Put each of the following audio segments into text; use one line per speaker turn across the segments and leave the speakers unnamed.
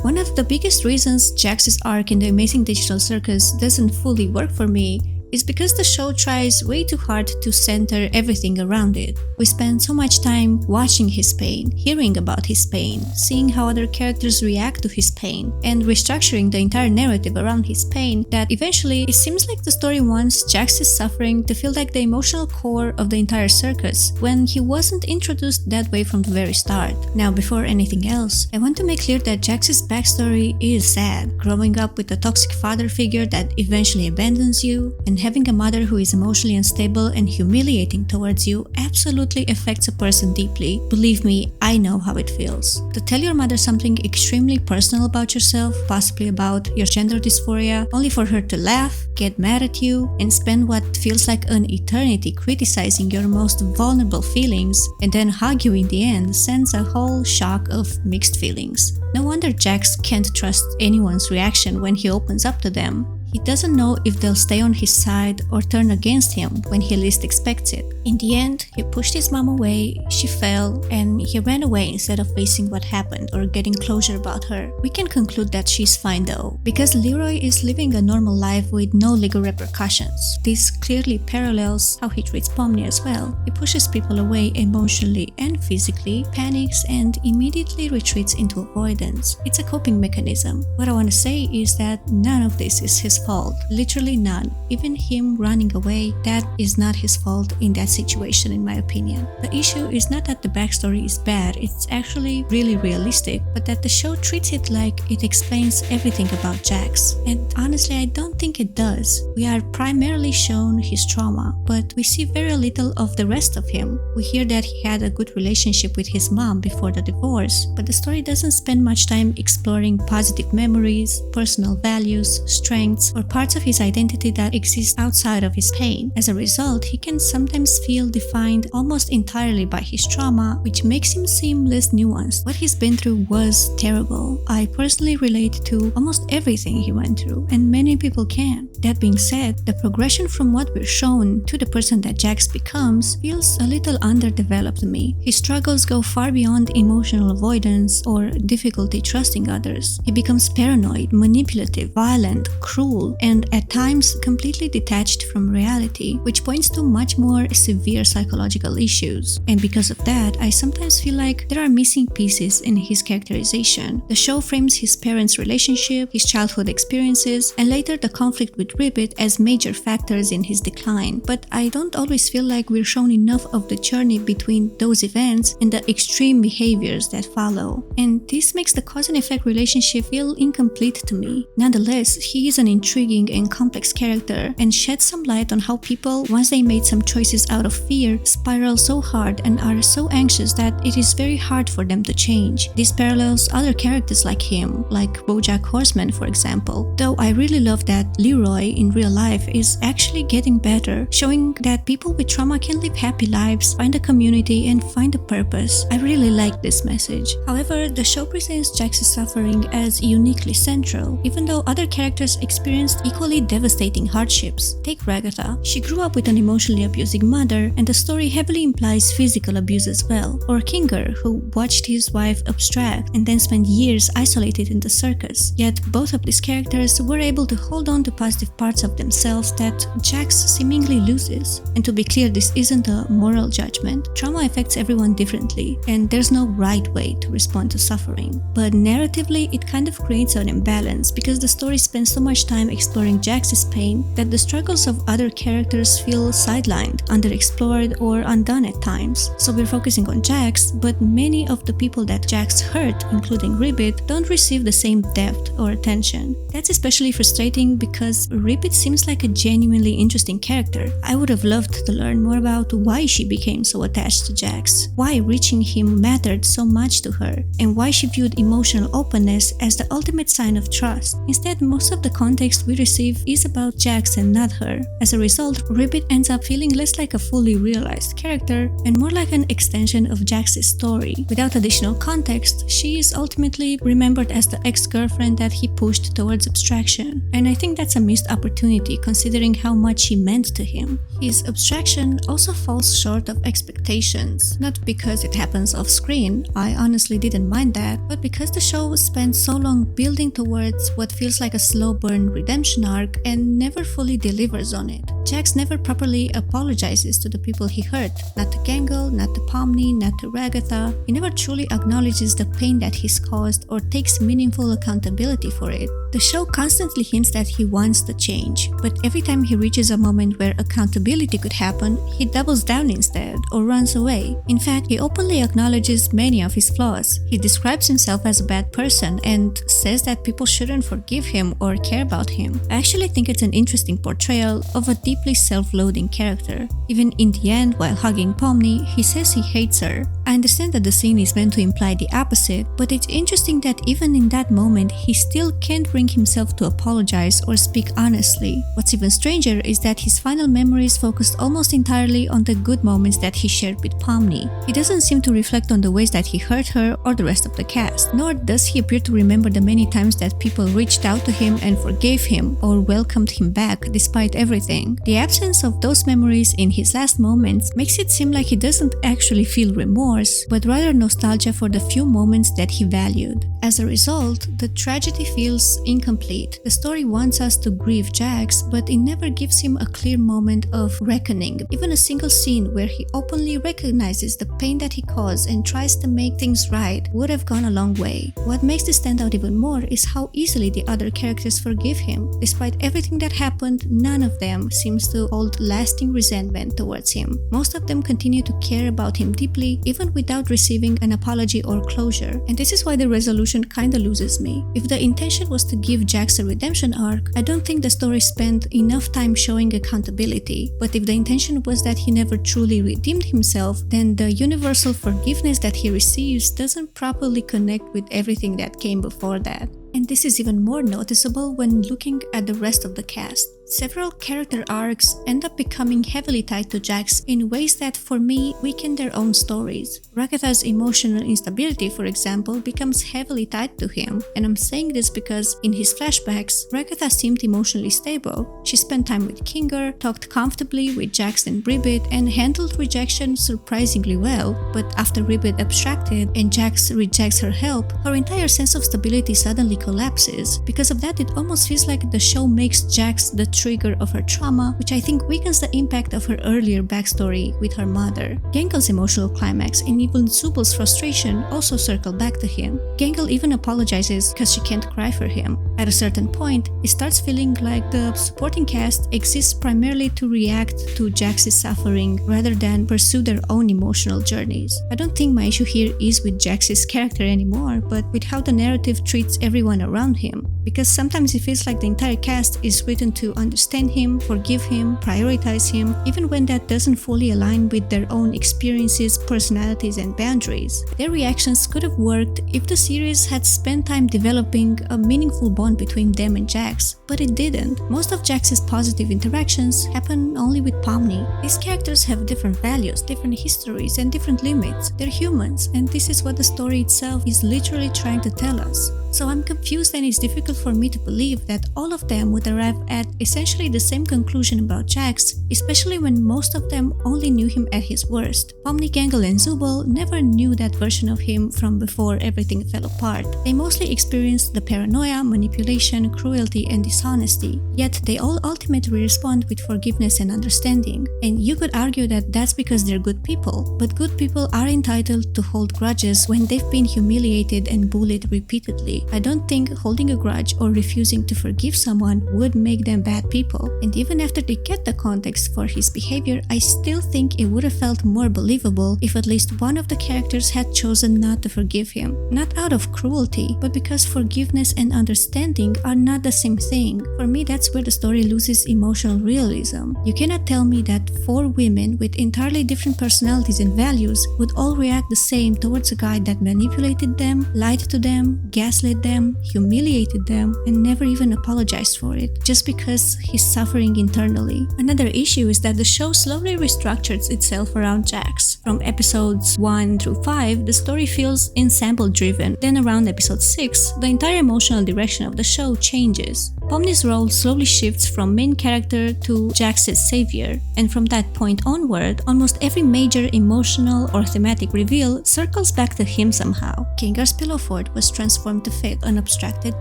One of the biggest reasons Jax's arc in The Amazing Digital Circus doesn't fully work for me is because the show tries way too hard to center everything around it. We spend so much time watching his pain, hearing about his pain, seeing how other characters react to his pain, and restructuring the entire narrative around his pain that eventually it seems like the story wants Jax's suffering to feel like the emotional core of the entire circus when he wasn't introduced that way from the very start. Now, before anything else, I want to make clear that Jax's backstory is sad. Growing up with a toxic father figure that eventually abandons you, and having a mother who is emotionally unstable and humiliating towards you absolutely affects a person deeply. Believe me, I know how it feels. To tell your mother something extremely personal about yourself, possibly about your gender dysphoria, only for her to laugh, get mad at you, and spend what feels like an eternity criticizing your most vulnerable feelings, and then hug you in the end, sends a whole shock of mixed feelings. No wonder Jax can't trust anyone's reaction when he opens up to them. He doesn't know if they'll stay on his side or turn against him when he least expects it. In the end, he pushed his mom away, she fell, and he ran away instead of facing what happened or getting closure about her. We can conclude that she's fine though, because Leroy is living a normal life with no legal repercussions. This clearly parallels how he treats Pomni as well. He pushes people away emotionally and physically, panics, and immediately retreats into avoidance. It's a coping mechanism. What I want to say is that none of this is his fault. Literally none. Even him running away, that is not his fault in that situation, in my opinion. The issue is not that the backstory is bad, it's actually really realistic, but that the show treats it like it explains everything about Jax. And honestly, I don't think it does. We are primarily shown his trauma, but we see very little of the rest of him. We hear that he had a good relationship with his mom before the divorce, but the story doesn't spend much time exploring positive memories, personal values, strengths, or parts of his identity that exist outside of his pain. As a result, he can sometimes feel defined almost entirely by his trauma, which makes him seem less nuanced. What he's been through was terrible. I personally relate to almost everything he went through, and many people can. That being said, the progression from what we're shown to the person that Jax becomes feels a little underdeveloped to me. His struggles go far beyond emotional avoidance or difficulty trusting others. He becomes paranoid, manipulative, violent, cruel, and at times completely detached from reality, which points to much more severe psychological issues. And because of that, I sometimes feel like there are missing pieces in his characterization. The show frames his parents' relationship, his childhood experiences, and later the conflict with Ribbit as major factors in his decline, but I don't always feel like we're shown enough of the journey between those events and the extreme behaviors that follow. And this makes the cause and effect relationship feel incomplete to me. Nonetheless, he is an intriguing and complex character and sheds some light on how people, once they made some choices out of fear, spiral so hard and are so anxious that it is very hard for them to change. This parallels other characters like him, like BoJack Horseman for example, though I really love that Leroy in real life is actually getting better, showing that people with trauma can live happy lives, find a community, and find a purpose. I really like this message. However, the show presents Jax's suffering as uniquely central, even though other characters experienced equally devastating hardships. Take Ragatha. She grew up with an emotionally abusing mother, and the story heavily implies physical abuse as well. Or Kinger, who watched his wife abstract and then spent years isolated in the circus. Yet both of these characters were able to hold on to positive parts of themselves that Jax seemingly loses. And to be clear, this isn't a moral judgment. Trauma affects everyone differently, and there's no right way to respond to suffering. But narratively, it kind of creates an imbalance because the story spends so much time exploring Jax's pain that the struggles of other characters feel sidelined, underexplored, or undone at times. So we're focusing on Jax, but many of the people that Jax hurt, including Ribbit, don't receive the same depth or attention. That's especially frustrating because Ribbit seems like a genuinely interesting character. I would have loved to learn more about why she became so attached to Jax, why reaching him mattered so much to her, and why she viewed emotional openness as the ultimate sign of trust. Instead, most of the context context we receive is about Jax and not her. As a result, Ribbit ends up feeling less like a fully realized character and more like an extension of Jax's story. Without additional context, she is ultimately remembered as the ex-girlfriend that he pushed towards abstraction. And I think that's a missed opportunity considering how much she meant to him. His abstraction also falls short of expectations, not because it happens off screen, I honestly didn't mind that, but because the show spent so long building towards what feels like a slow burn redemption arc and never fully delivers on it. Jax never properly apologizes to the people he hurt, not to Gangle, not to Pomni, not to Ragatha. He never truly acknowledges the pain that he's caused or takes meaningful accountability for it. The show constantly hints that he wants to change, but every time he reaches a moment where accountability could happen, he doubles down instead or runs away. In fact, he openly acknowledges many of his flaws. He describes himself as a bad person and says that people shouldn't forgive him or care about him. I actually think it's an interesting portrayal of a deeply self-loathing character. Even in the end, while hugging Pomni, he says he hates her. I understand that the scene is meant to imply the opposite, but it's interesting that even in that moment, he still can't bring himself to apologize or speak honestly. What's even stranger is that his final memories focused almost entirely on the good moments that he shared with Pomni. He doesn't seem to reflect on the ways that he hurt her or the rest of the cast, nor does he appear to remember the many times that people reached out to him and forgave him or welcomed him back despite everything. The absence of those memories in his last moments makes it seem like he doesn't actually feel remorse, but rather nostalgia for the few moments that he valued. As a result, the tragedy feels incomplete. The story wants us to grieve Jax, but it never gives him a clear moment of reckoning. Even a single scene where he openly recognizes the pain that he caused and tries to make things right would have gone a long way. What makes this stand out even more is how easily the other characters forgive him. Despite everything that happened, none of them seems to hold lasting resentment towards him. Most of them continue to care about him deeply, even without receiving an apology or closure. And this is why the resolution kinda loses me. If the intention was to give Jax a redemption arc, I don't think the story spent enough time showing accountability. But if the intention was that he never truly redeemed himself, then the universal forgiveness that he receives doesn't properly connect with everything that came before that. And this is even more noticeable when looking at the rest of the cast. Several character arcs end up becoming heavily tied to Jax in ways that, for me, weaken their own stories. Ragatha's emotional instability, for example, becomes heavily tied to him, and I'm saying this because in his flashbacks, Ragatha seemed emotionally stable. She spent time with Kinger, talked comfortably with Jax and Ribbit, and handled rejection surprisingly well, but after Ribbit abstracted and Jax rejects her help, her entire sense of stability suddenly collapses. Because of that, it almost feels like the show makes Jax the trigger of her trauma, which I think weakens the impact of her earlier backstory with her mother. Gangle's emotional climax and even Zubal's frustration also circle back to him. Gangle even apologizes because she can't cry for him. At a certain point, it starts feeling like the supporting cast exists primarily to react to Jax's suffering rather than pursue their own emotional journeys. I don't think my issue here is with Jax's character anymore, but with how the narrative treats everyone around him. Because sometimes it feels like the entire cast is written to understand him, forgive him, prioritize him, even when that doesn't fully align with their own experiences, personalities, and boundaries. Their reactions could have worked if the series had spent time developing a meaningful bond between them and Jax, but it didn't. Most of Jax's positive interactions happen only with Pomni. These characters have different values, different histories, and different limits. They're humans, and this is what the story itself is literally trying to tell us. So I'm confused, and it's difficult for me to believe that all of them would arrive at essentially the same conclusion about Jax, especially when most of them only knew him at his worst. Pomni, Gangle, and Zubal never knew that version of him from before everything fell apart. They mostly experienced the paranoia, manipulation, cruelty, and dishonesty, yet they all ultimately respond with forgiveness and understanding. And you could argue that that's because they're good people, but good people are entitled to hold grudges when they've been humiliated and bullied repeatedly. I don't think holding a grudge or refusing to forgive someone would make them bad people. And even after they get the context for his behavior, I still think it would have felt more believable if at least one of the characters had chosen not to forgive him. Not out of cruelty, but because forgiveness and understanding are not the same thing. For me, that's where the story loses emotional realism. You cannot tell me that 4 women with entirely different personalities and values would all react the same towards a guy that manipulated them, lied to them, gaslit them, humiliated them, them and never even apologized for it, just because he's suffering internally. Another issue is that the show slowly restructures itself around Jax. From episodes 1 through 5, the story feels ensemble driven. Then around episode 6, the entire emotional direction of the show changes. Pomni's role slowly shifts from main character to Jax's savior, and from that point onward, almost every major emotional or thematic reveal circles back to him somehow. Kingar's pillow fort was transformed to fit an abstracted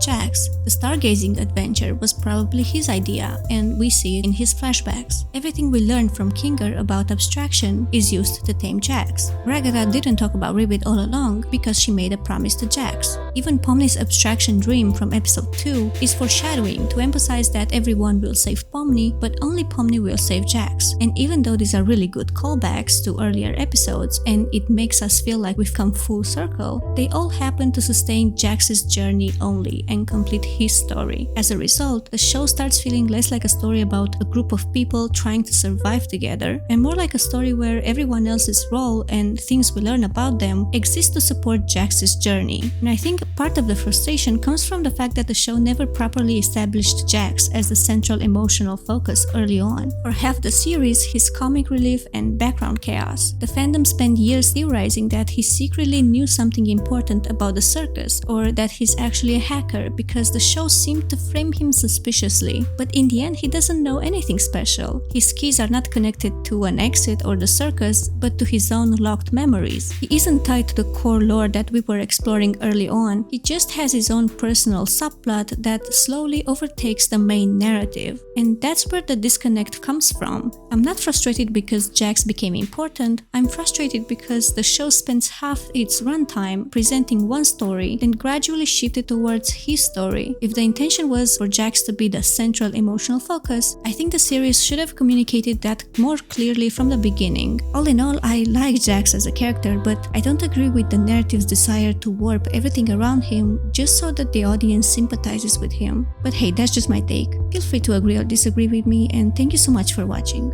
Jax. The stargazing adventure was probably his idea, and we see it in his flashbacks. Everything we learned from Kingar about abstraction is used to tame Jax. Ragata didn't talk about Ribbit all along because she made a promise to Jax. Even Pomni's abstraction dream from episode 2 is foreshadowing to emphasize that everyone will save Pomni, but only Pomni will save Jax. And even though these are really good callbacks to earlier episodes and it makes us feel like we've come full circle, they all happen to sustain Jax's journey only and complete his story. As a result, the show starts feeling less like a story about a group of people trying to survive together and more like a story where everyone else's role and things we learn about them exist to support Jax's journey. And I think part of the frustration comes from the fact that the show never properly established Jax as the central emotional focus early on. For half the series, he's comic relief and background chaos. The fandom spent years theorizing that he secretly knew something important about the circus, or that he's actually a hacker because the show seemed to frame him suspiciously. But in the end, he doesn't know anything special. His keys are not connected to an exit or the circus, but to his own locked memories. He isn't tied to the core lore that we were exploring early on. He just has his own personal subplot that slowly overtakes the main narrative. And that's where the disconnect comes from. I'm not frustrated because Jax became important. I'm frustrated because the show spends half its runtime presenting one story, then gradually shifted towards his story. If the intention was for Jax to be the central emotional focus, I think the series should have communicated that more clearly from the beginning. All in all, I like Jax as a character, but I don't agree with the narrative's desire to warp everything around him just so that the audience sympathizes with him. But hey, that's just my take. Feel free to agree or disagree with me, and thank you so much for watching.